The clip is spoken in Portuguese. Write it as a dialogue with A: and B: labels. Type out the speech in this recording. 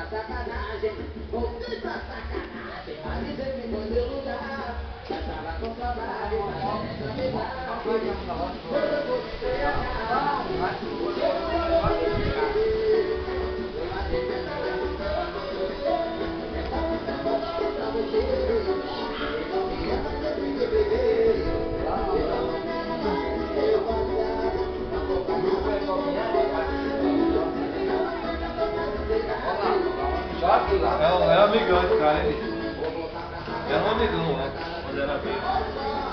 A: sacanagem, voltei pra sacanagem, avisei que foi meu lugar. Já tava com saudade, mas essa verdade. Quando você acabar, eu imagino que essa pra você. Ele não me ama, eu tenho que beber. Eu passar,
B: É um amigão esse cara, hein? É um amigão, né? Quando era bem.